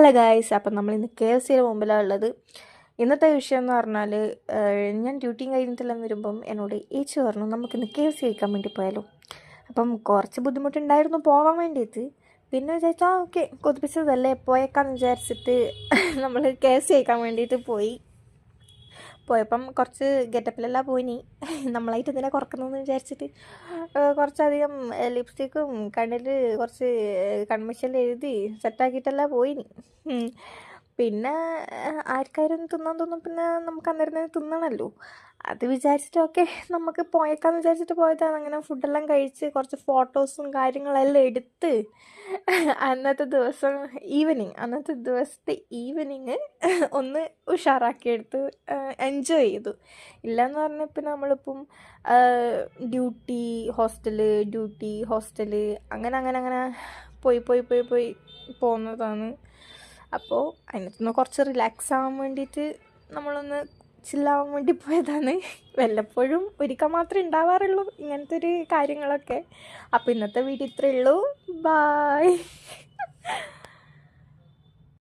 Hello guys, അപ്പം നമ്മൾ ഇന്ന് KFCയുടെ മുമ്പിലാണ് ഉള്ളത്. ഇന്നത്തെ വിഷയം എന്ന് പറഞ്ഞാൽ ഞാൻ ഡ്യൂട്ടിയും കഴിഞ്ഞിട്ടെല്ലാം വരുമ്പം എന്നോട് ഏച്ചി പറഞ്ഞു നമുക്കിന്ന് KFC കഴിക്കാൻ വേണ്ടി പോയാലോ. അപ്പം കുറച്ച് ബുദ്ധിമുട്ടുണ്ടായിരുന്നു പോകാൻ വേണ്ടിയിട്ട്. പിന്നെ വിചാരിച്ചാൽ ഓക്കെ കൊതിപ്പിച്ചതല്ലേ പോയേക്കാന്ന് വിചാരിച്ചിട്ട് നമ്മൾ KFC കഴിക്കാൻ വേണ്ടിയിട്ട് പോയപ്പം കുറച്ച് ഗെറ്റപ്പിലെല്ലാം പോയിനി. നമ്മളായിട്ട് ഇതിനെ കുറക്കുന്നതെന്ന് വിചാരിച്ചിട്ട് കുറച്ചധികം ലിപ്സ്റ്റിക്കും കണ്ണിൽ കുറച്ച് കൺമിഷൽ എഴുതി സെറ്റാക്കിയിട്ടെല്ലാം പോയിനി. പിന്നെ ആർക്കാരും തിന്നാൻ തോന്നും, പിന്നെ നമുക്ക് അന്നേരം തിന്നണമല്ലോ. അത് വിചാരിച്ചിട്ട് ഓക്കെ നമുക്ക് പോയേക്കാന്ന് വിചാരിച്ചിട്ട് പോയതാണ്. അങ്ങനെ ഫുഡെല്ലാം കഴിച്ച് കുറച്ച് ഫോട്ടോസും കാര്യങ്ങളെല്ലാം എടുത്ത് അന്നത്തെ ദിവസത്തെ ഈവനിങ് ഒന്ന് ഉഷാറാക്കിയെടുത്ത് എൻജോയ് ചെയ്തു. ഇല്ലയെന്ന് പറഞ്ഞാൽ ഇപ്പം നമ്മളിപ്പം ഡ്യൂട്ടി ഹോസ്റ്റല് അങ്ങനെ പോയി പോകുന്നതാണ്. അപ്പോൾ അതിനകത്തുനിന്ന് കുറച്ച് റിലാക്സ് ആവാൻ വേണ്ടിയിട്ട് നമ്മളൊന്ന് ചില്ലാവാൻ വേണ്ടി പോയതാണ്. വല്ലപ്പോഴും ഒരിക്കൽ മാത്രമേ ഉണ്ടാവാറുള്ളൂ ഇങ്ങനത്തെ ഒരു കാര്യങ്ങളൊക്കെ. അപ്പോൾ ഇന്നത്തെ വീഡിയോ ഇത്രയേ ഉള്ളൂ. ബായ്.